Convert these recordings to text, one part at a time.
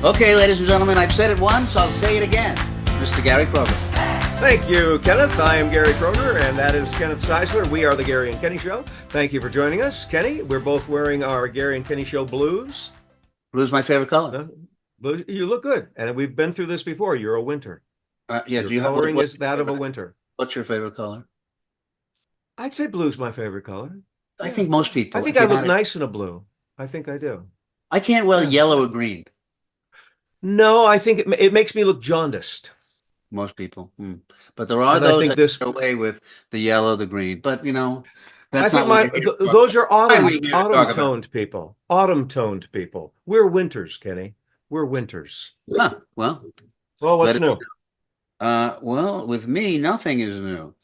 Okay, ladies and gentlemen, I've said it once, I'll say it again. Mr. Gary Kroger. Thank you, Kenneth. I am Gary Kroger, and that is Kenneth Seisler. We are the Gary and Kenny Show. Thank you for joining us. Kenny, we're both wearing our Gary and Kenny Show blues. Blue's my favorite color. Blue, you look good, and we've been through this before. You're a winter. Yeah, Your coloring is that of a winter. What's your favorite color? I'd say blue's my favorite color. I think most people. I think I look nice in a blue. I think I do. I can't wear yellow or green. No, I think it makes me look jaundiced. Most people. But there are those that get away with the yellow, the green. But, you know, that's I think those are autumn-toned people. Autumn-toned people. We're winters, Kenny. We're winters. Huh, well, what's new? Well, with me, nothing is new.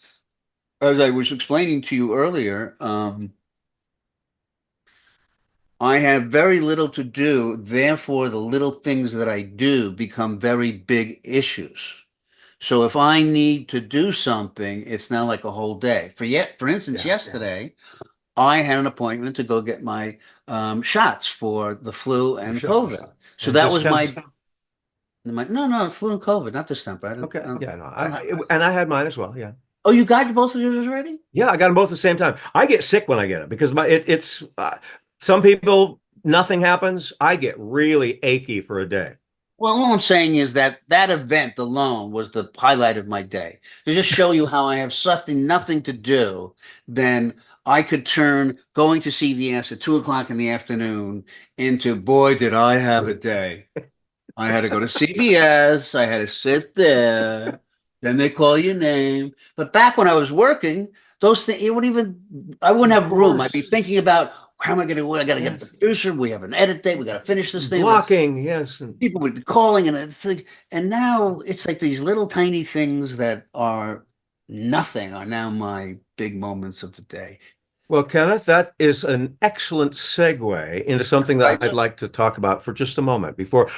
As I was explaining to you earlier, I have very little to do. Therefore, the little things that I do become very big issues. So if I need to do something, it's now like a whole day. For instance, yesterday, I had an appointment to go get my shots for the flu and COVID. So that was my no, flu and COVID, not distemper. Okay, and I had mine as well. Yeah. Oh, you got both of yours already? Yeah, I got them both at the same time. I get sick when I get it because it's some people, nothing happens. I get really achy for a day. Well, all I'm saying is that event alone was the highlight of my day. To just show you how I have nothing to do, then I could turn going to CVS at 2:00 in the afternoon into, boy, did I have a day. I had to go to CVS. I had to sit there. Then they call your name. But back when I was working, those things, I wouldn't have room. I'd be thinking about, how am I going to, I got to get the producer. We have an edit date. We got to finish this thing. Blocking, yes. People would be calling, and now it's like these little tiny things that are nothing are now my big moments of the day. Well, Kenneth, that is an excellent segue into something that I'd like to talk about for just a moment. Before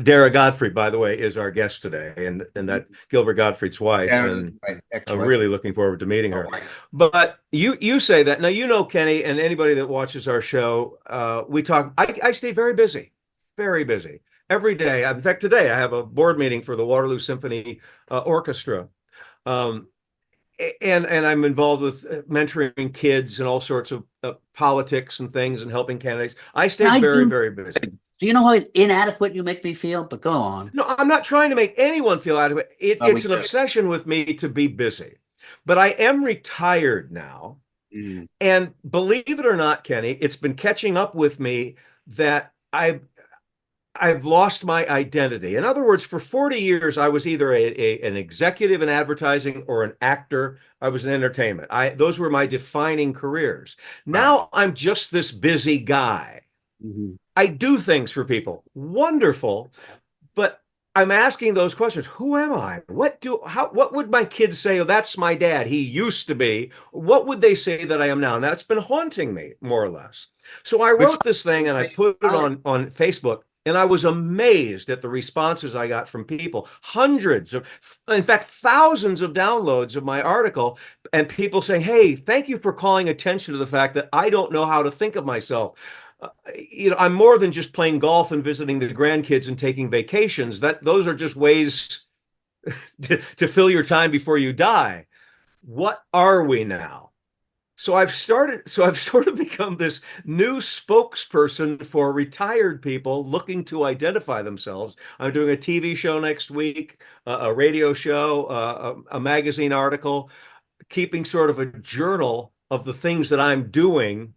Dara Gottfried, by the way, is our guest today, and that Gilbert Gottfried's wife, and I'm really looking forward to meeting her. But you say that now. You know, Kenny, and anybody that watches our show, we talk. I stay very busy every day. In fact, today I have a board meeting for the Waterloo Symphony Orchestra. And I'm involved with mentoring kids and all sorts of politics and things and helping candidates. I stay very busy. Do you know how inadequate you make me feel? But go on. No, I'm not trying to make anyone feel adequate. It's an obsession with me to be busy. But I am retired now. And believe it or not, Kenny, it's been catching up with me that I've lost my identity. In other words, for 40 years, I was either an executive in advertising or an actor. I was in entertainment. Those were my defining careers. Now I'm just this busy guy. I do things for people. Wonderful. But I'm asking those questions. Who am I? What would my kids say? Oh, that's my dad. He used to be. What would they say that I am now? And that's been haunting me, more or less. So I wrote this thing and I put it on Facebook. And I was amazed at the responses I got from people. Hundreds in fact, thousands of downloads of my article, and people saying, hey, thank you for calling attention to the fact that I don't know how to think of myself. I'm more than just playing golf and visiting the grandkids and taking vacations. Those are just ways to fill your time before you die. What are we now? So I've sort of become this new spokesperson for retired people looking to identify themselves. I'm doing a TV show next week, a radio show, a magazine article, keeping sort of a journal of the things that I'm doing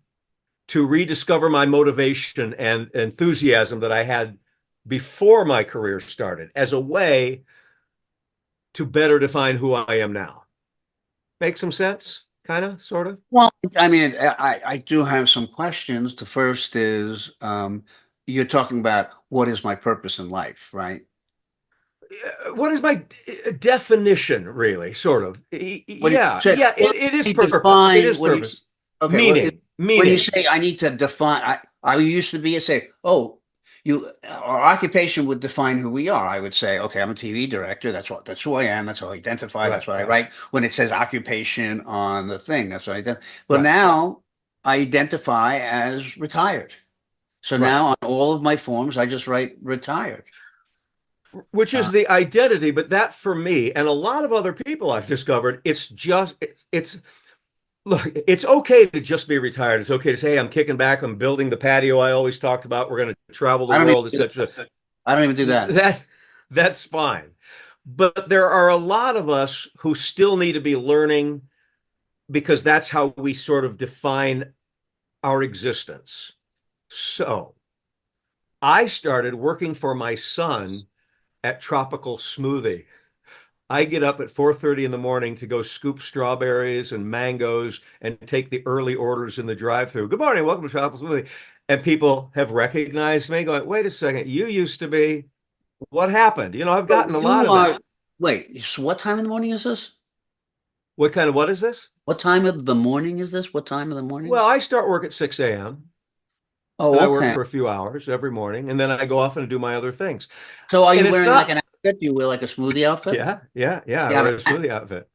to rediscover my motivation and enthusiasm that I had before my career started, as a way to better define who I am now. Make some sense? Kind of, sort of? Well, I mean, I do have some questions. The first is, you're talking about what is my purpose in life, right? What is my definition, really, sort of? It is purpose. It is purpose. Meaning. When you say I need to define, I used to be say, oh, our occupation would define who we are. I would say, okay, I'm a TV director. That's who I am. That's how I identify. That's what I write. When it says occupation on the thing, that's what I identify. But now I identify as retired. So Right. now on all of my forms, I just write retired. Which Uh, is the identity, but that for me and a lot of other people I've discovered, it's look, it's okay to just be retired. It's okay to say, hey, I'm kicking back, I'm building the patio I always talked about. We're going to travel the I don't even world, do etc. that. I don't even do that. That that's fine. But there are a lot of us who still need to be learning because that's how we sort of define our existence. So I started working for my son at Tropical Smoothie. I get up at 4:30 in the morning to go scoop strawberries and mangoes and take the early orders in the drive-through. Good morning, welcome to Tropical Smoothie. And people have recognized me going, wait a second, you used to be, what happened? I've So gotten a lot you of that. are, wait, so what time in the morning is this? What kind of, what is this? What time of the morning is this? What time of the morning? Well, I start work at 6 a.m. and Oh, I work okay. for a few hours every morning, and then I go off and do my other things. So are And you it's wearing like not, an outfit? Do you wear like a smoothie outfit? yeah, I You have wear a a hat? smoothie outfit.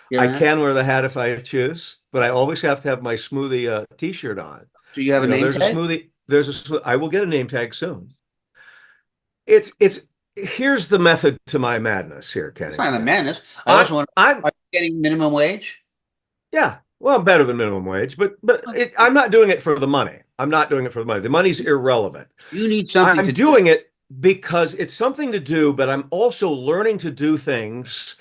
You I have a hat? can wear the hat if I choose, but I always have to have my smoothie t-shirt on. Do you have a name There's a tag? smoothie, I will get a name tag soon. It's here's the method to my madness here, It's Kenny. not a madness. I I'm also want, I'm are you getting minimum wage? yeah, well, I'm better than minimum wage, I'm not doing it for the money. I'm not doing it for the money. The money's irrelevant. You need something I'm to do. doing it because it's something to do, but I'm also learning to do things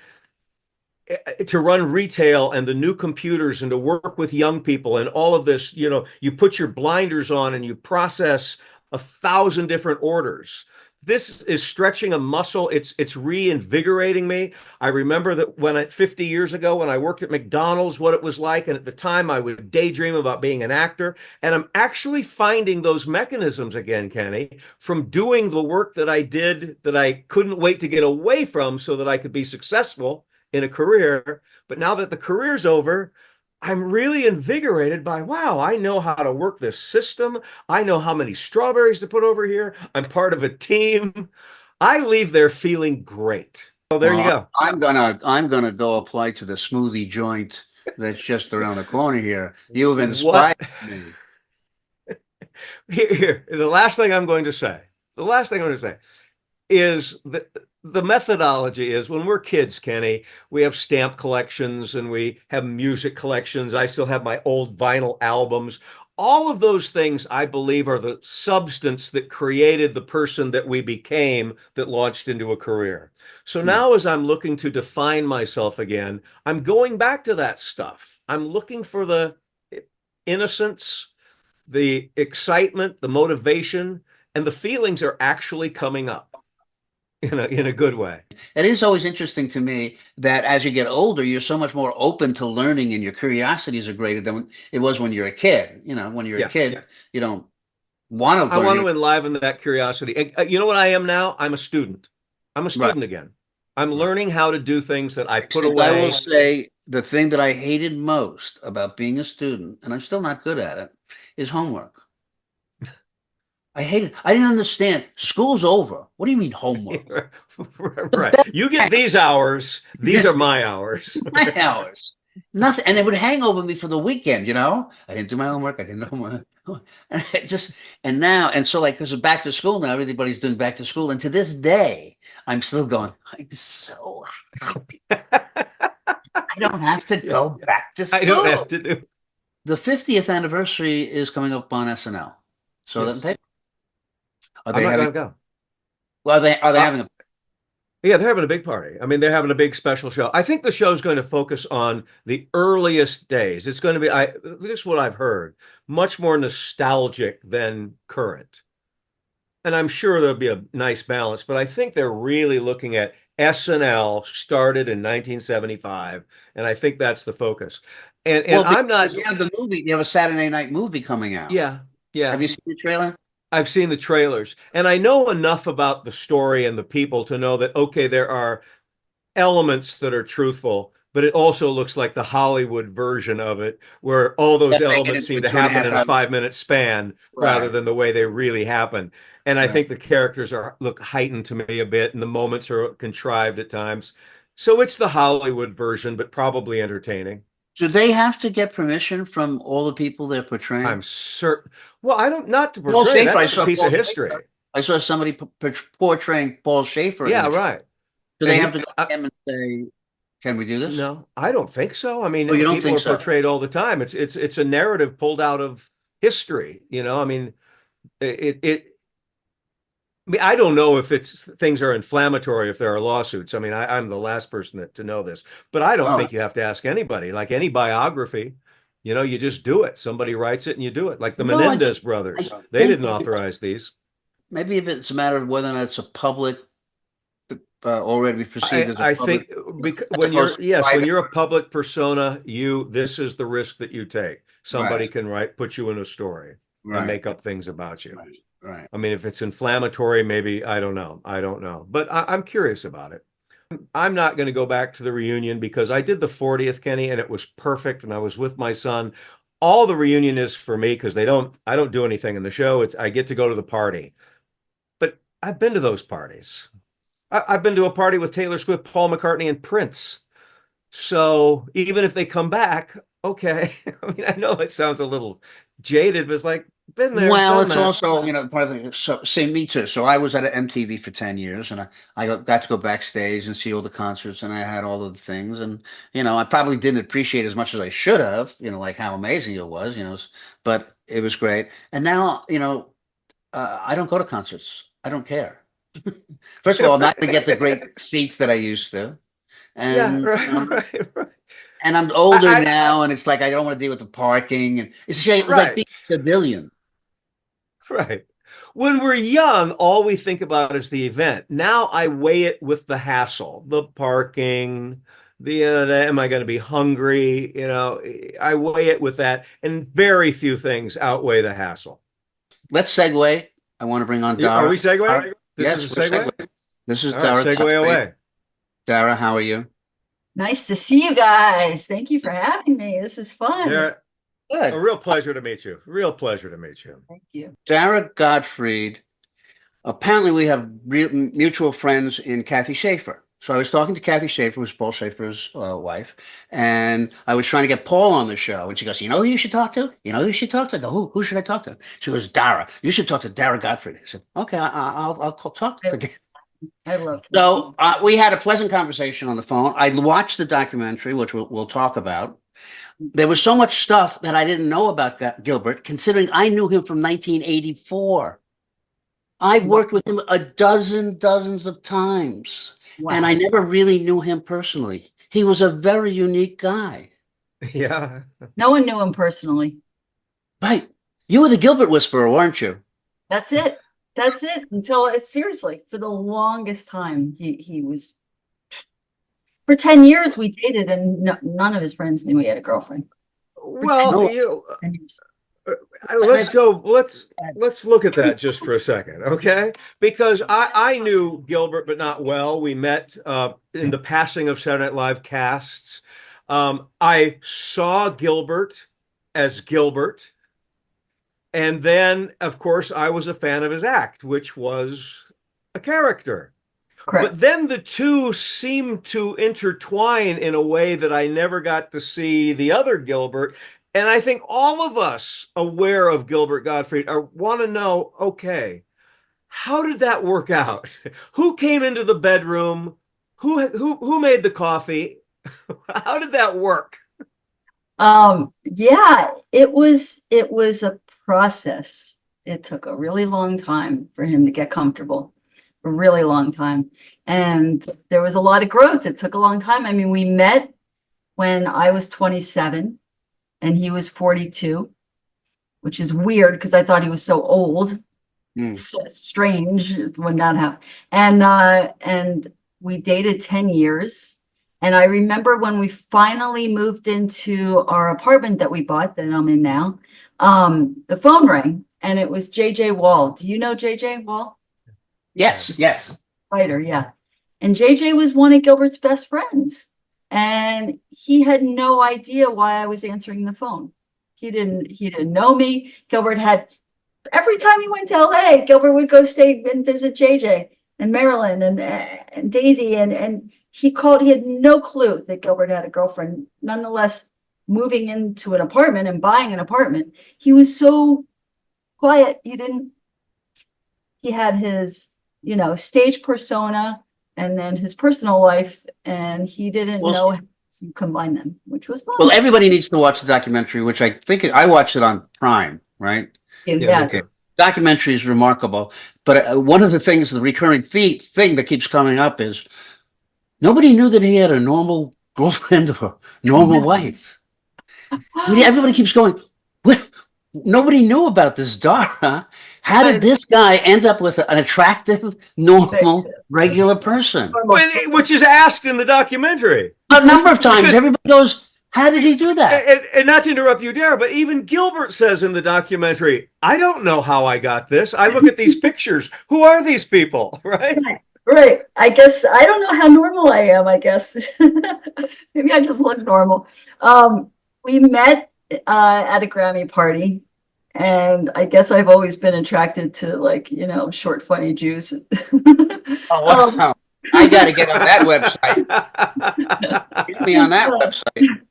to run retail and the new computers and to work with young people and all of this. You put your blinders on and you process 1,000 different orders. This is stretching a muscle. It's reinvigorating me. I remember that 50 years ago when I worked at McDonald's, what it was like. And at the time I would daydream about being an actor. And I'm actually finding those mechanisms again, Kenny, from doing the work that I did that I couldn't wait to get away from so that I could be successful in a career. But now that the career's over, I'm really invigorated by, wow, I know how to work this system. I know how many strawberries to put over here. I'm part of a team. I leave there feeling great. Oh, there you Well, go. I'm gonna go apply to the smoothie joint that's just around the corner here. You've What? inspired me. Here, the last thing I'm going to say is that the methodology is when we're kids, Kenny, we have stamp collections and we have music collections. I still have my old vinyl albums. All of those things, I believe, are the substance that created the person that we became that launched into a career. So Hmm. now, as I'm looking to define myself again, I'm going back to that stuff. I'm looking for the innocence, the excitement, the motivation, and the feelings are actually coming up in a good way. It is always interesting to me that as you get older, you're so much more open to learning and your curiosities are greater than it was when you're a kid. When you're a Yeah. kid, you don't want to I learn. want to enliven that curiosity. And, you know what I am now? I'm a student. I'm a Right. student again. I'm Right. learning how to do things that I put Except I will away. say the thing that I hated most about being a student, and I'm still not good at it, is homework. I hated, I didn't understand. School's over. What do you mean homework? The Right. You get best these hours. These are my hours. my hours. Nothing. And it would hang over me for the weekend. I didn't do my homework. I didn't know my, and it just, and now, and so like, because of back to school now, everybody's doing back to school. And to this day, I'm still going, I'm so happy. I don't have to go back to I don't have school. to do. The 50th anniversary is coming up on SNL. So that Yes. they are I'm they not having going to go. well are they Uh, having a Yeah, they're having a big party. I mean, they're having a big special show. I think the show's going to focus on the earliest days. It's going to be, this is what I've heard, much more nostalgic than current. And I'm sure there'll be a nice balance, but I think they're really looking at SNL started in 1975, and I think that's the focus. And well I'm because not, you have the movie, you have a Saturday night movie coming out. yeah, Have yeah. you seen the trailer? I've seen the trailers, and I know enough about the story and the people to know that, okay, there are elements that are truthful, but it also looks like the Hollywood version of it, where all those Yeah, make it elements into a seem to two and a happen half in a hour. 5 minute span rather Right, than the way they really happen. And I right. think the characters look heightened to me a bit, and the moments are contrived at times. So it's the Hollywood version, but probably entertaining. Do they have to get permission from all the people they're portraying? I'm certain. Well, I don't, not to Paul portray, Schaefer, I that's a saw piece Paul of history. Schaefer. I saw somebody portraying Paul Schaefer in Yeah, the show. right. Do And they have to go to him and say, "Can we do this?" no, I don't think so. I mean, Oh, you don't people think are so? portrayed all the time. It's a narrative pulled out of history, you know. I mean, it I mean, I don't know if things are inflammatory, if there are lawsuits. I mean, I'm the last person to know this, but I don't Oh, think you have to ask anybody. Like any biography, you know, you just do it. Somebody writes it and you do it. Like the no, Menendez I brothers, they think didn't authorize these. maybe if it's a matter of whether or not it's a public, already perceived as a I public, think because as when opposed you're, to yes, when private. you're a public persona, this is the risk that you take. Somebody Right, can put you in a story and right, make up things about you. right, right. I mean, if it's inflammatory, maybe, I don't know. I don't know. But I'm curious about it. I'm not going to go back to the reunion because I did the 40th, Kenny, and it was perfect. And I was with my son. All the reunion is for me because I don't do anything in the show. I get to go to the party. But I've been to those parties. I've been to a party with Taylor Swift, Paul McCartney, and Prince. So even if they come back, okay. I mean, I know it sounds a little jaded, but it's like, been there, Well, done it's that. also, part of the, so, same me too. So I was at MTV for 10 years and I got to go backstage and see all the concerts and I had all of the things. And, I probably didn't appreciate as much as I should have, like how amazing it was, but it was great. And now, I don't go to concerts. I don't care. First of all, I'm not going to get the great seats that I used to. Yeah, And, right. and I'm older I, now and it's like, I don't want to deal with the parking and it's like being right. a civilian. Right. When we're young, all we think about is the event. Now I weigh it with the hassle, the parking, am I going to be hungry? I weigh it with that, and very few things outweigh the hassle. Let's segue. I want to bring on Are Dara. we segueing? This Yes, is we're a segue? segueing. This is All right, Dara segue Gottfried. away. Dara, how are you? Nice to see you guys. Thank you for having me. This is fun. Dara, a Good. real pleasure to meet you. Real pleasure to meet you. Thank you. Dara Gottfried. Apparently, we have mutual friends in Kathy Schaefer. So I was talking to Kathy Schaefer, who's Paul Schaefer's wife, and I was trying to get Paul on the show. And she goes, "You know who you should talk to? You know who you should talk to?" I go, "Who should I talk to?" She goes, "Dara. You should talk to Dara Gottfried." I said, "Okay, I'll talk to him." I love it. So we had a pleasant conversation on the phone. I watched the documentary, which we'll talk about. There was so much stuff that I didn't know about Gilbert, considering I knew him from 1984. I've worked with him dozens of times, and I never really knew him personally. He was a very unique guy. Yeah. No one knew him personally. Right. You were the Gilbert Whisperer, weren't you? That's it. That's it. Until seriously, for the longest time, he was. For 10 years, we dated, and none of his friends knew he had a girlfriend. Well, let's look at that just for a second, okay? Because I knew Gilbert, but not well. We met in the passing of Saturday Night Live casts. I saw Gilbert as Gilbert. And then, of course, I was a fan of his act, which was a character. Correct. But then the two seemed to intertwine in a way that I never got to see the other Gilbert. And I think all of us aware of Gilbert Gottfried want to know, okay, how did that work out? Who came into the bedroom? Who made the coffee? How did that work? Yeah, it was a process. It took a really long time for him to get comfortable. A really long time. And there was a lot of growth. It took a long time. I mean, we met when I was 27 and he was 42, which is weird because I thought he was so old. It's so strange when that happened. And we dated 10 years. And I remember when we finally moved into our apartment that we bought, that I'm in now, the phone rang and it was JJ Wall. Do you know JJ Wall? Yes. Writer, yeah. And JJ was one of Gilbert's best friends. And he had no idea why I was answering the phone. He didn't know me. Gilbert had, every time he went to LA, Gilbert would go stay and visit JJ and Marilyn and Daisy. And he had no clue that Gilbert had a girlfriend. Nonetheless, moving into an apartment and buying an apartment, he was so quiet. He had his, stage persona and then his personal life, and he didn't know how to combine them, which was fun. Well, everybody needs to watch the documentary, which I think I watched it on Prime, right? Yeah. Okay. Documentary is remarkable, but one of the things, the recurring thing that keeps coming up is nobody knew that he had a normal girlfriend or normal wife. I mean, everybody keeps going, what? Nobody knew about this Dara. How did this guy end up with an attractive, normal, regular person? Which is asked in the documentary. A number of times, everybody goes, how did he do that? And not to interrupt you, Dara, but even Gilbert says in the documentary, I don't know how I got this. I look at these pictures. Who are these people? Right? Right. I guess I don't know how normal I am, I guess. Maybe I just look normal. We met at a Grammy party, and I guess I've always been attracted to short, funny Jews. Oh, wow. I got to get on that website. Get me on that website.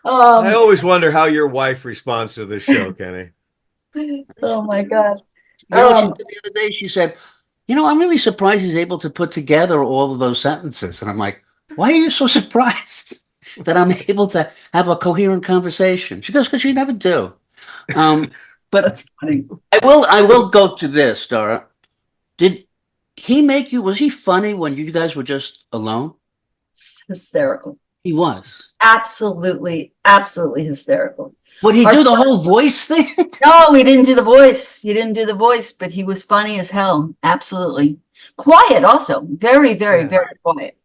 I always wonder how your wife responds to this show, Kenny. Oh my God. You know what she did the other day? She said, I'm really surprised he's able to put together all of those sentences. And I'm like, why are you so surprised that I'm able to have a coherent conversation? She goes, because you never do. But that's funny. I will go to this, Dara. Did he make you, was he funny when you guys were just alone? It's hysterical. He was. Absolutely hysterical. Would he do the whole voice thing? No, he didn't do the voice. He didn't do the voice, but he was funny as hell. Absolutely. Quiet also. Very, very, very quiet.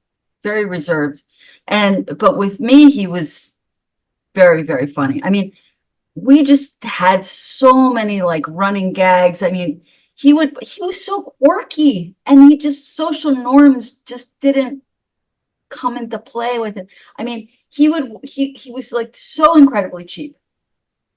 Very reserved. But with me, he was very, very funny. I mean, we just had so many running gags. I mean, he was so quirky, and social norms just didn't come into play with him. I mean, he was so incredibly cheap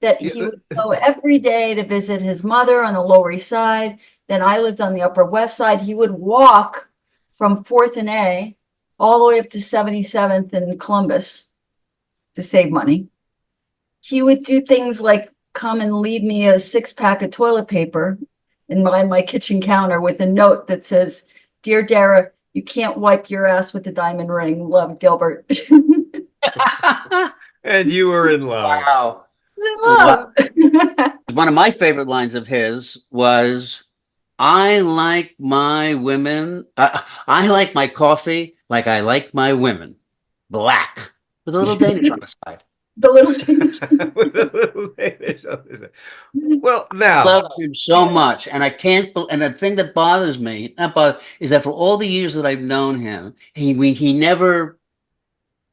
that he would go every day to visit his mother on the Lower East Side. Then I lived on the Upper West Side. He would walk from 4th and A all the way up to 77th in Columbus to save money. He would do things like come and leave me a 6-pack of toilet paper in my kitchen counter with a note that says, "Dear Dara, you can't wipe your ass with a diamond ring. Love, Gilbert." And you were in love. Wow. One of my favorite lines of his was, I like my women. I like my coffee like I like my women. Black. With a little Danish on the side. The little Danish. With a little Danish on the side. Well, now. I love him so much. And I can't, and the thing that bothers me, is that for all the years that I've known him, he never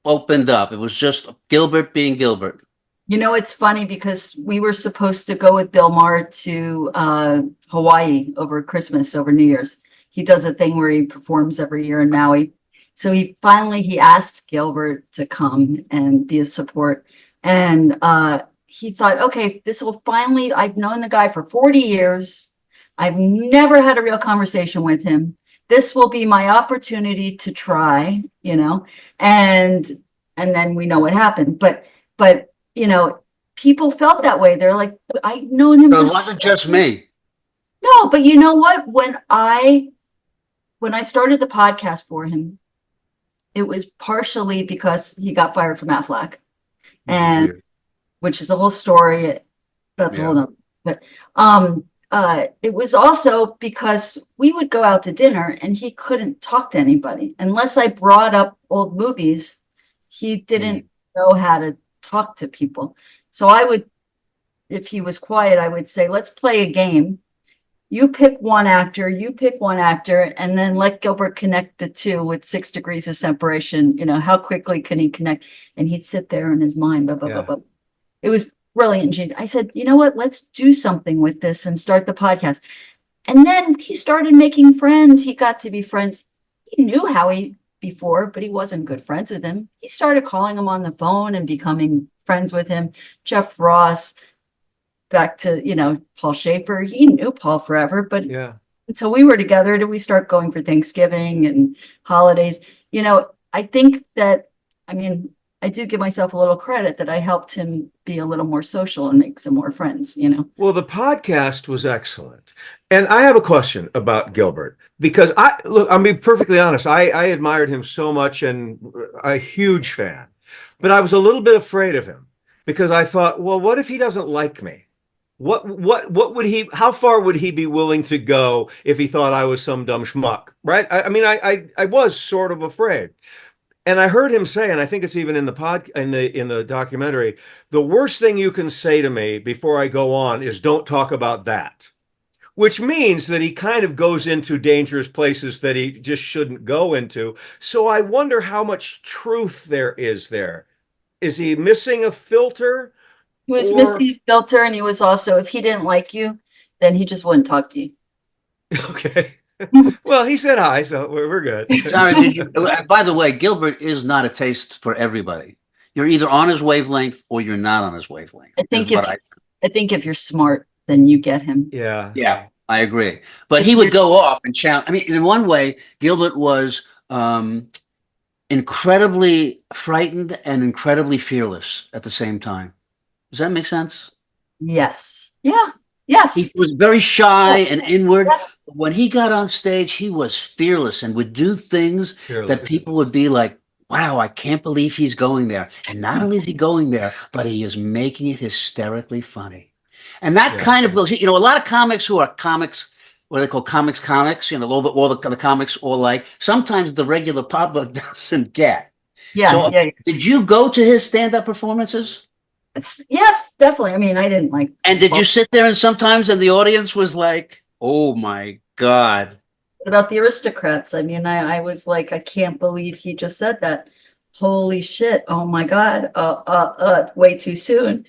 opened up. It was just Gilbert being Gilbert. It's funny because we were supposed to go with Bill Maher to Hawaii over Christmas, over New Year's. He does a thing where he performs every year in Maui. So he asked Gilbert to come and be a support. And he thought, okay, this will finally, I've known the guy for 40 years. I've never had a real conversation with him. This will be my opportunity to try, and then we know what happened. But people felt that way. They're like, I've known him. So it wasn't just me. No, but you know what? When I started the podcast for him, it was partially because he got fired from Aflac, and which is a whole story. That's a whole nother. But it was also because we would go out to dinner and he couldn't talk to anybody unless I brought up old movies. He didn't know how to talk to people. So I would, if he was quiet, I would say, let's play a game. You pick one actor, and then let Gilbert connect the two with 6 degrees of separation. How quickly can he connect? And he'd sit there in his mind. Blah, blah, blah, blah. It was brilliant. I said, you know what? Let's do something with this and start the podcast. And then he started making friends. He got to be friends. He knew Howie before, but he wasn't good friends with him. He started calling him on the phone and becoming friends with him. Jeff Ross, back to, Paul Schaefer. He knew Paul forever, but until we were together, did we start going for Thanksgiving and holidays? I think that, I do give myself a little credit that I helped him be a little more social and make some more friends, you know. Well, the podcast was excellent. And I have a question about Gilbert because I'll be perfectly honest. I admired him so much and a huge fan, but I was a little bit afraid of him because I thought, well, what if he doesn't like me? What would he, how far would he be willing to go if he thought I was some dumb schmuck? Right. I mean, I was sort of afraid. And I heard him say, and I think it's even in the documentary, the worst thing you can say to me before I go on is don't talk about that, which means that he kind of goes into dangerous places that he just shouldn't go into. So I wonder how much truth there is there. Is he missing a filter? He was missing a filter, and he was also, if he didn't like you, then he just wouldn't talk to you. Okay. Well, he said hi, so we're good. Sorry, by the way, Gilbert is not a taste for everybody. You're either on his wavelength or you're not on his wavelength. I think if you're smart, then you get him. Yeah. Yeah, I agree. But he would go off and challenge. I mean, in one way, Gilbert was incredibly frightened and incredibly fearless at the same time. Does that make sense? Yes. Yeah. Yes. He was very shy and inward. Yes. When he got on stage, he was fearless and would do things that people would be like, wow, I can't believe he's going there. And not only is he going there, but he is making it hysterically funny. And that kind of, you know, a lot of comics who are comics, what they call comics, you know, a little bit all the comics all like, sometimes the regular public doesn't get. Yeah. So, did you go to his stand-up performances? Yes, definitely. I mean, I didn't like. And did you sit there and sometimes and the audience was like, oh my God. What about the Aristocrats? I mean, I was like, I can't believe he just said that. Holy shit. Oh my God. Way too soon.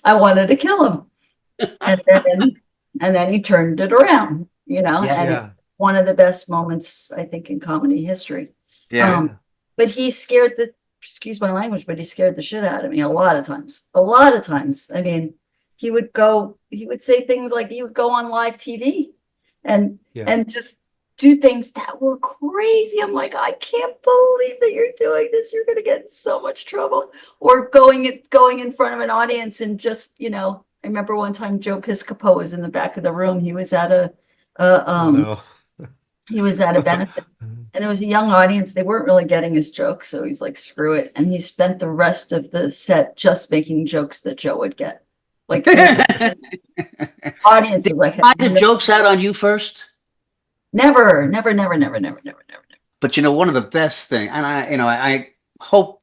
I wanted to kill him. And then he turned it around, you know, one of the best moments, I think, in comedy history. Yeah. But he scared excuse my language, but he scared the shit out of me a lot of times. A lot of times. I mean, he would say things like he would go on live TV and just do things that were crazy. I'm like, I can't believe that you're doing this. You're going to get in so much trouble. Or going in front of an audience and just, you know, I remember one time Joe Piscopo was in the back of the room. He was at he was at a benefit and it was a young audience. They weren't really getting his jokes. So he's like, screw it. And he spent the rest of the set just making jokes that Joe would get. Like audience was like, find the jokes out on you first? Never. But you know, one of the best things, and I hope,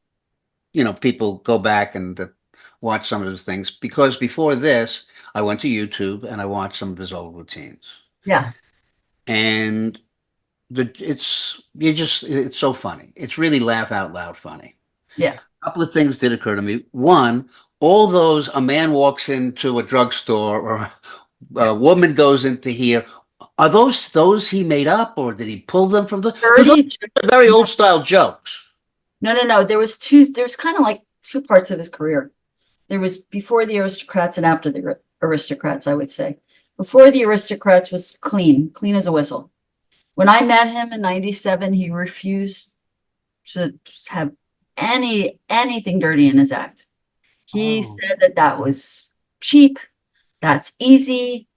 you know, people go back and watch some of his things, because before this, I went to YouTube and I watched some of his old routines. Yeah. And it's so funny. It's really laugh out loud funny. Yeah. A couple of things did occur to me. One, all those, a man walks into a drugstore or a woman goes into here. Are those he made up, or did he pull them from the very old style jokes? No. There's kind of like two parts of his career. There was before the Aristocrats and after the Aristocrats, I would say. Before the Aristocrats was clean as a whistle. When I met him in 97, he refused to have anything dirty in his act. He said that was cheap, that's easy,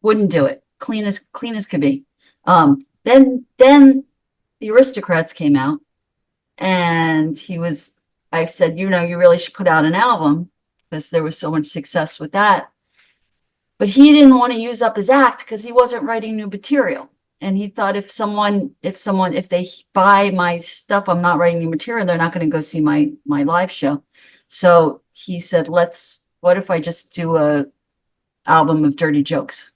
wouldn't do it. Clean as could be. Then the Aristocrats came out, and I said, you know, you really should put out an album because there was so much success with that. But he didn't want to use up his act because he wasn't writing new material. And he thought if they buy my stuff, I'm not writing new material, they're not going to go see my live show. So he said, what if I just do a album of dirty jokes?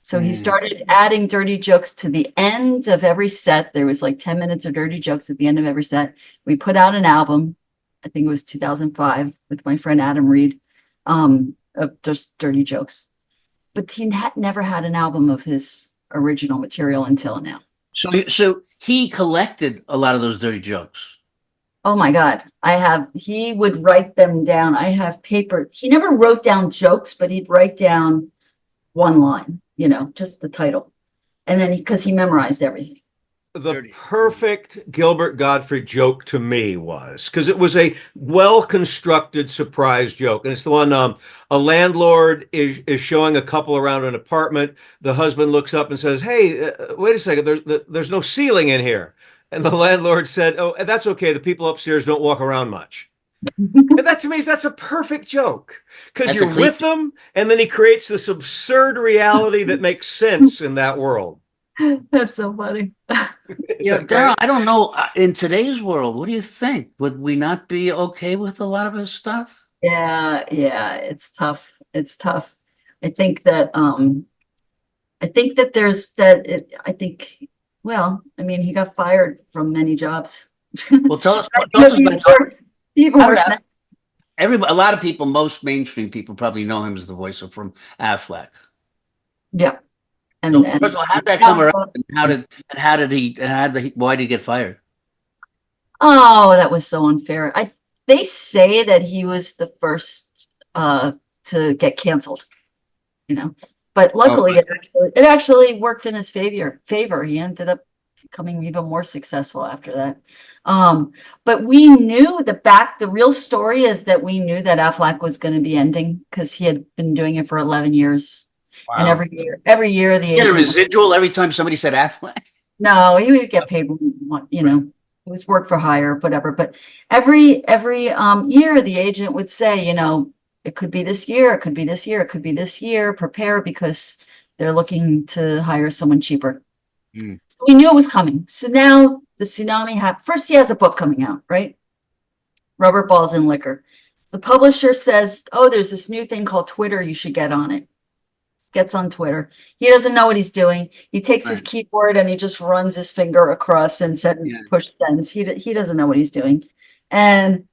So he started adding dirty jokes to the end of every set. There was like 10 minutes of dirty jokes at the end of every set. We put out an album, I think it was 2005, with my friend Adam Reed, of just dirty jokes. But he never had an album of his original material until now. So he collected a lot of those dirty jokes. Oh my God. He would write them down. I have paper. He never wrote down jokes, but he'd write down one line, you know, just the title. And then because he memorized everything. the perfect Gilbert Gottfried joke to me was, because it was a well-constructed surprise joke. And it's the one, a landlord is showing a couple around an apartment. The husband looks up and says, "Hey, wait a second, there's no ceiling in here." And the landlord said, "Oh, that's okay. The people upstairs don't walk around much." And that to me that's a perfect jok, because you're with them, and then he creates this absurd reality that makes sense in that world. That's so funny. Yeah, Dara, I don't know. In today's world, what do you think? Would we not be okay with a lot of his stuff? Yeah, it's tough. It's tough. I think that well, I mean, he got fired from many jobs. Well, tell us even worse now. Everybody, a lot of people, most mainstream people probably know him as the voice from Affleck. Yeah. And first of all, how'd that come around? And why did he get fired? Oh, that was so unfair. They say that he was the first to get canceled, but luckily it actually worked in his favor. He ended up becoming even more successful after that. But we knew the real story is that we knew that Affleck was going to be ending because he had been doing it for 11 years. Wow. And every year the agent, a residual every time somebody said Affleck. No, he would get paid, it was work for hire, whatever. But every year the agent would say, it could be this year, it could be this year, it could be this year. Prepare because they're looking to hire someone cheaper. So we knew it was coming. So now the tsunami happened. First, he has a book coming out, right? Rubber Balls and Liquor. The publisher says, "Oh, there's this new thing called Twitter. You should get on it." Gets on Twitter. He doesn't know what he's doing. He takes his keyboard and he just runs his finger across and push sends. He doesn't know what he's doing. And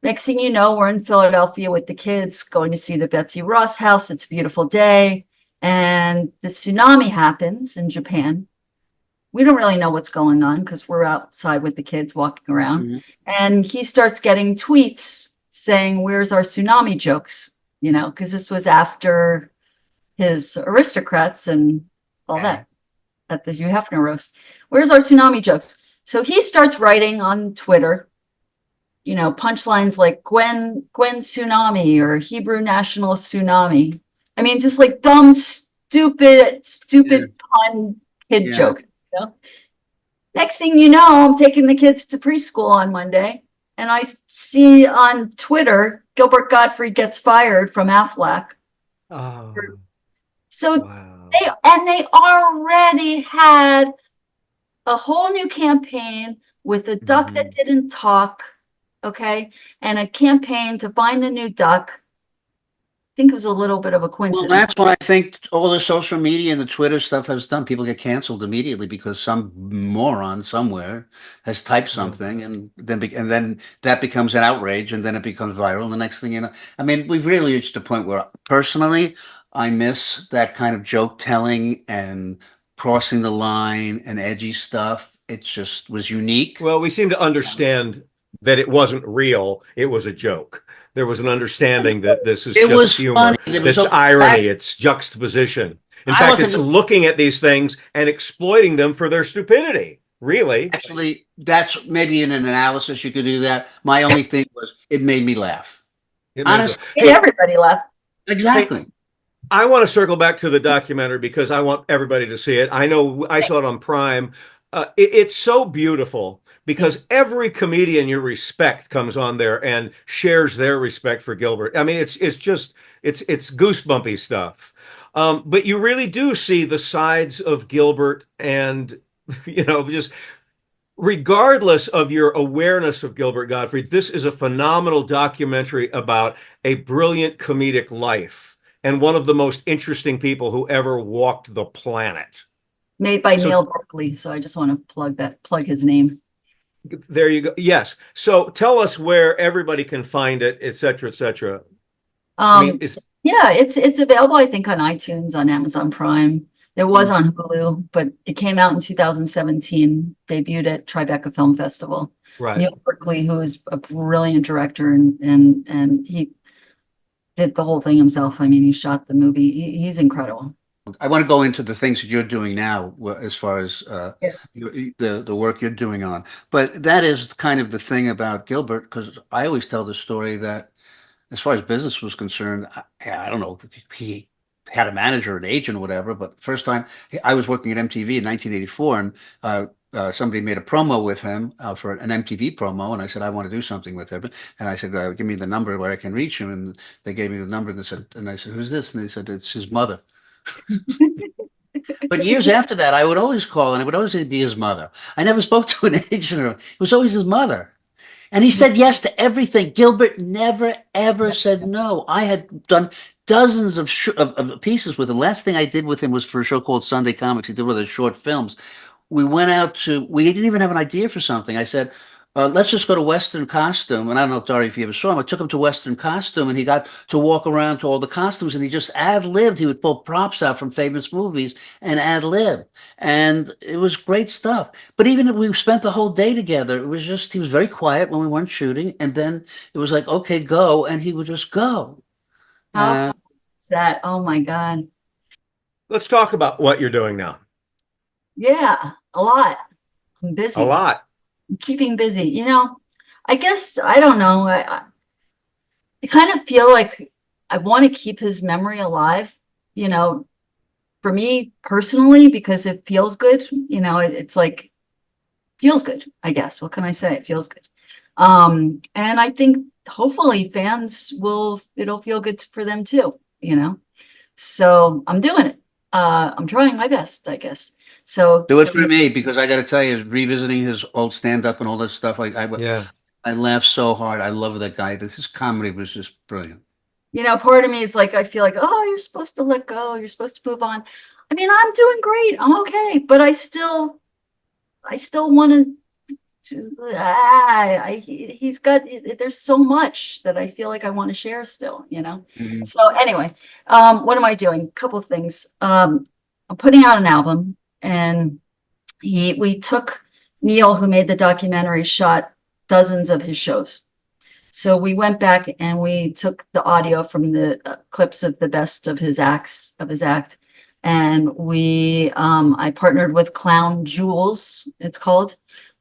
next thing you know, we're in Philadelphia with the kids going to see the Betsy Ross house. It's a beautiful day. And the tsunami happens in Japan. We don't really know what's going on because we're outside with the kids walking around. And he starts getting tweets saying, "Where's our tsunami jokes?" Because this was after his Aristocrats and all that at the Hugh Hefner roast. "Where's our tsunami jokes?" So he starts writing on Twitter, punchlines like Gwen Tsunami or Hebrew National Tsunami. I mean, just like dumb, stupid pun kid jokes. Next thing you know, I'm taking the kids to preschool on Monday, and I see on Twitter Gilbert Gottfried gets fired from Affleck. Oh. So they already had a whole new campaign with a duck that didn't talk, okay, and a campaign to find the new duck. I think it was a little bit of a coincidence. Well, that's what I think all the social media and the Twitter stuff has done. People get canceled immediately because some moron somewhere has typed something, and then that becomes an outrage, and then it becomes viral. And the next thing you know, I mean, we've really reached a point where personally, I miss that kind of joke telling and crossing the line and edgy stuff. It just was unique. Well, we seem to understand that it wasn't real. It was a joke. There was an understanding that this is just humor. It's irony. It's juxtaposition. In fact, it's looking at these things and exploiting them for their stupidity. Really. Actually, that's maybe in an analysis you could do that. My only thing was it made me laugh. Honestly, everybody laughed. Exactly. I want to circle back to the documentary because I want everybody to see it. I know I saw it on Prime. It's so beautiful because every comedian you respect comes on there and shares their respect for Gilbert. I mean, it's goosebumpy stuff. But you really do see the sides of Gilbert, and just regardless of your awareness of Gilbert Gottfried, this is a phenomenal documentary about a brilliant comedic life and one of the most interesting people who ever walked the planet. Made by Neil Barkley, so I just want to plug his name. There you go. Yes. So tell us where everybody can find it, et cetera, et cetera. It's available, I think, on iTunes, on Amazon Prime. It was on Hulu, but it came out in 2017, debuted at Tribeca Film Festival. Right. Neil Barkley, who is a brilliant director, and he did the whole thing himself. I mean, he shot the movie. He's incredible. I want to go into the things that you're doing now, as far as Yeah. the work you're doing on. But that is kind of the thing about Gilbert, because I always tell the story that, as far as business was concerned, I don't know if he had a manager, an agent, or whatever. But first time I was working at MTV in 1984, and somebody made a promo with him for an MTV promo, and I said I want to do something with him, and I said give me the number where I can reach him, and they gave me the number, and they said, and I said, who's this? And they said, it's his mother. But years after that, I would always call, and it would always be his mother. I never spoke to an agent. It was always his mother. And he said yes to everything. Gilbert never, ever said no. I had done dozens of pieces with him. The last thing I did with him was for a show called Sunday Comics. He did one of those short films. We went out to, we didn't even have an idea for something. I said, let's just go to Western Costume. And I don't know, Dari, if you ever saw him. I took him to Western Costume, and he got to walk around to all the costumes, and he just ad-libbed. He would pull props out from famous movies and ad-lib. And it was great stuff. But even if we spent the whole day together, it was just, he was very quiet when we weren't shooting. And then it was like, okay, go. And he would just go. How fun is that? Oh my God. Let's talk about what you're doing now. Yeah, a lot. I'm busy. A lot. I'm keeping busy. You know, I guess, I don't know. I kind of feel like I want to keep his memory alive, you know, for me personally, because it feels good. You know, it's like, feels good, I guess. What can I say? It feels good. And I think hopefully fans it'll feel good for them too, you know? So I'm doing it. I'm trying my best, I guess. So do it for me, because I got to tell you, revisiting his old stand-up and all that stuff, I laughed so hard. I love that guy. His comedy was just brilliant. You know, part of me, it's like, I feel like, oh, you're supposed to let go. You're supposed to move on. I mean, I'm doing great. I'm okay. But I still want to, he's got, there's so much that I feel like I want to share still, you know? Mhm. So anyway, what am I doing? A couple of things. I'm putting out an album, and we took Neil, who made the documentary, shot dozens of his shows. So we went back and we took the audio from the clips of the best of his act, and I partnered with Clown Jewels, it's called,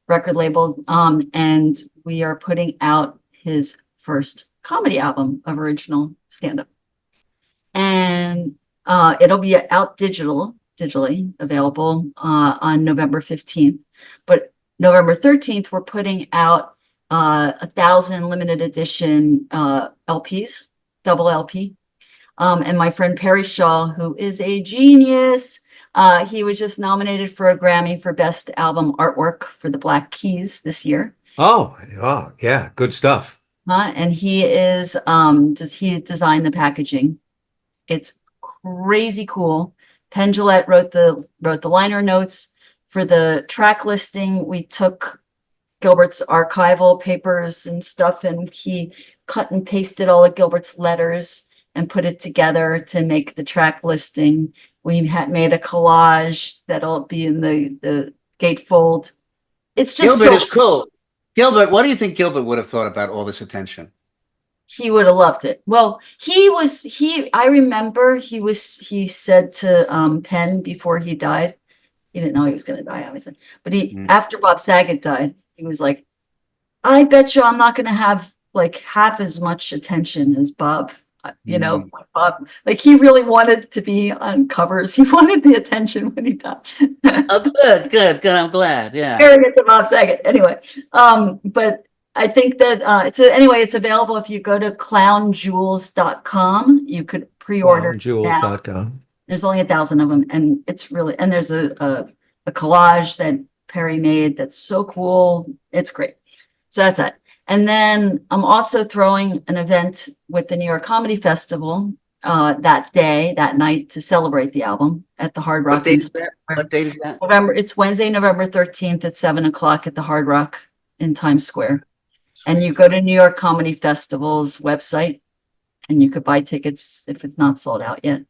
record label, and we are putting out his first comedy album of original stand-up, and it'll be out digitally available on November 15th. But November 13th, we're putting out 1,000 limited edition LPs, double LP. And my friend Perry Shaw, who is a genius, he was just nominated for a Grammy for Best Album Artwork for the Black Keys this year. Oh, yeah, good stuff. And he designed the packaging. It's crazy cool. Penn Jillette wrote the liner notes for the track listing. We took Gilbert's archival papers and stuff, and he cut and pasted all of Gilbert's letters and put it together to make the track listing. We had made a collage that'll be in the gatefold. It's just Gilbert is cool. Gilbert, what do you think Gilbert would have thought about all this attention? He would have loved it. Well, I remember he said to Penn before he died, he didn't know he was going to die, obviously, but after Bob Saget died, he was like, I bet you I'm not going to have like half as much attention as Bob. You know, Bob, like he really wanted to be on covers. He wanted the attention when he died. Oh, good. I'm glad. Yeah. Comparing it to Bob Saget. Anyway, but I think that it's available if you go to clownjewels.com. You could pre-order. Clownjewels.com. There's only 1,000 of them, and it's really, and there's a collage that Perry made that's so cool. It's great. So that's that. And then I'm also throwing an event with the New York Comedy Festival that night to celebrate the album at the Hard Rock. What date is that? It's Wednesday, November 13th at 7:00 at the Hard Rock in Times Square. And you go to New York Comedy Festival's website, and you could buy tickets if it's not sold out yet.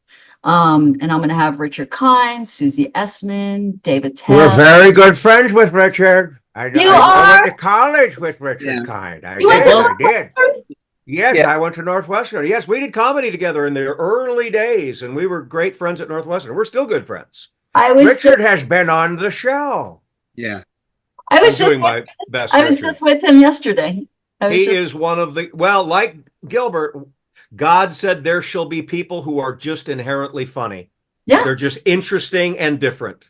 And I'm going to have Richard Kind, Susie Essman, David Tell. We're very good friends with Richard. I went are? to college with Richard Kind. I did. Yes, Yeah. I went to Northwestern. Yes, we did comedy together in the early days, and we were great friends at Northwestern. We're still good friends. Richard has been on the show. Yeah. I was I'm just doing my best, I was Richard. just with him yesterday. He is one of the, well, like Gilbert, God said there shall be people who are just inherently funny. Yeah. They're just interesting and different.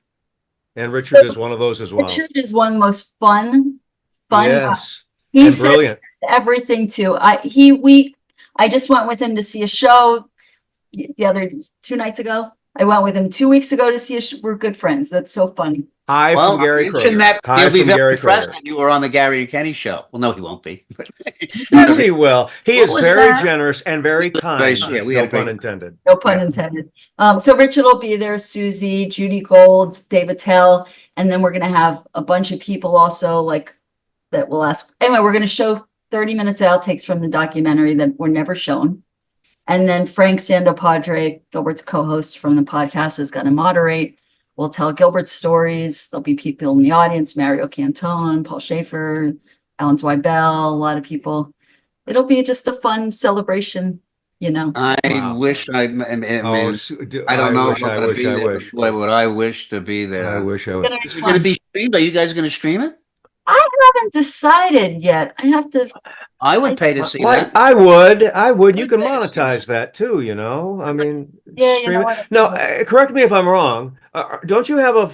And Richard is one of those as well. Richard is one of the most fun Yes. He and said brilliant. everything too. I just went with him to see a show the other 2 nights ago. I went with him 2 weeks ago to see we're good friends. That's so funny. Hi Well, from Gary mention Kroger. that Hi he'll be from very Gary impressed Kroger. that you were on the Gary and Kenny show. Well, no, he won't be. Yes, he will. He is was very that? generous and very kind. Yeah, we no had a great- pun intended. No pun intended. So Richard will be there, Susie, Judy Gold, David Tell, and then we're going to have a bunch of people also like that will ask. Anyway, we're going to show 30 minutes outtakes from the documentary that were never shown. And then Frank Sandopadre, Gilbert's co-host from the podcast, is going to moderate. We'll tell Gilbert's stories. There'll be people in the audience, Mario Cantone, Paul Schaefer, Alan Zweibel, a lot of people. It'll be just a fun celebration, you know. I wish I don't know if I'm going to be there. Boy, would I wish to be there. I wish I would. Is it going to be streamed? Are you guys going to stream it? I haven't decided yet. I have to. I would pay to see that. I would. You can monetize that too, you know. I mean, Yeah, you stream know it. what? No, correct me if I'm wrong. Don't you have a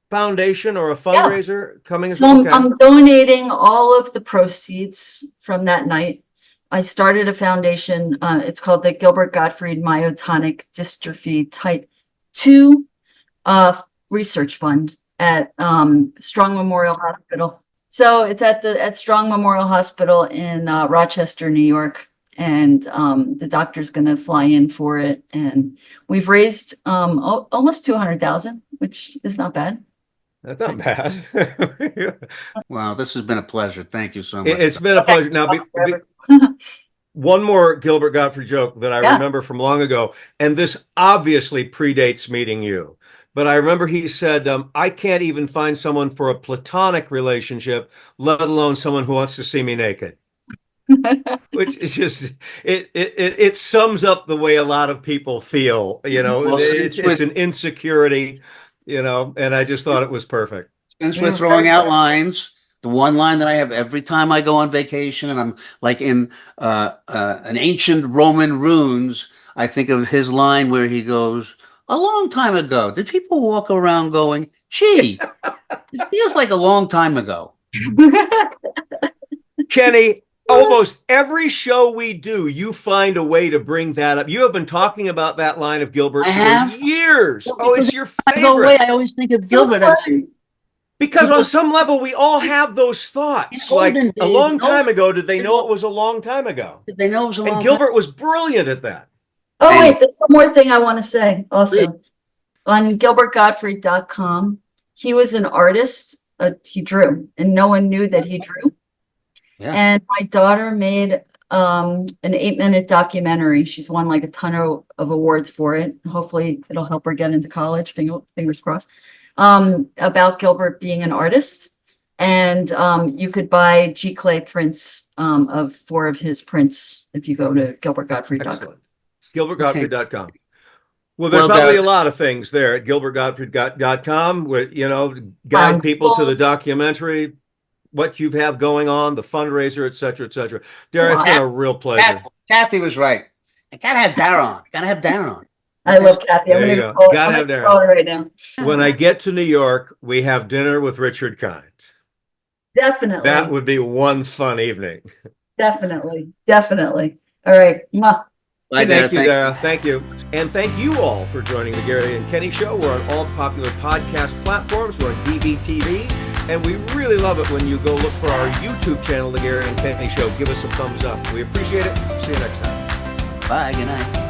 foundation or a fundraiser coming? So I'm donating all of the proceeds from that night. I started a foundation. It's called the Gilbert Gottfried Myotonic Dystrophy Type 2 Research Fund at Strong Memorial Hospital. So it's at Strong Memorial Hospital in Rochester, New York, and the doctor's going to fly in for it. And we've raised almost 200,000, which is not bad. That's not bad. Wow, this has been a pleasure. Thank you so much. It's been a pleasure. Now, one more Gilbert Gottfried joke that I remember from long ago, and this obviously predates meeting you. But I remember he said, I can't even find someone for a platonic relationship, let alone someone who wants to see me naked. Which is just, it sums up the way a lot of people feel, you know. Well, it's an insecurity, you know, and I just thought it was perfect. Since we're throwing out lines, the one line that I have every time I go on vacation and I'm like in an ancient Roman ruins, I think of his line where he goes, a long time ago, did people walk around going, gee, it feels like a long time ago? Kenny, almost every show we do, you find a way to bring that up. You have been talking about that line of Gilbert for years. Oh, it's your favorite. No way, I always think of Gilbert. Because on some level, we all have those thoughts. Like a long time ago, did they know it was a long time ago? Did they know it was a long time? And Gilbert was brilliant at that. Oh, wait, there's one more thing I want to say also. On gilbertgottfried.com, he was an artist. He drew, and no one knew that he drew. Yeah. And my daughter made an 8-minute documentary. She's won like a ton of awards for it. Hopefully it'll help her get into college, fingers crossed, about Gilbert being an artist. And you could buy G. Clay prints of 4 of his prints if you go to gilbertgottfried.com. Excellent. gilbertgottfried.com. Well, there's probably a lot of things there at gilbertgottfried.com where, you know, guide people to the documentary, what you have going on, the fundraiser, et cetera, et cetera. Dara, it's been a real pleasure. Kathy was right. I gotta have Dara on. Gotta have Dara on. I love Kathy. There you go. Gotta have Dara right now. When I get to New York, we have dinner with Richard Kind. Definitely. That would be one fun evening. Definitely. All right. Bye, thank you, Dara. Thank you. And thank you all for joining the Gary and Kenny Show. We're on all popular podcast platforms. We're on DBTV. And we really love it when you go look for our YouTube channel, The Gary and Kenny Show. Give us a thumbs up. We appreciate it. See you next time. Bye. Good night.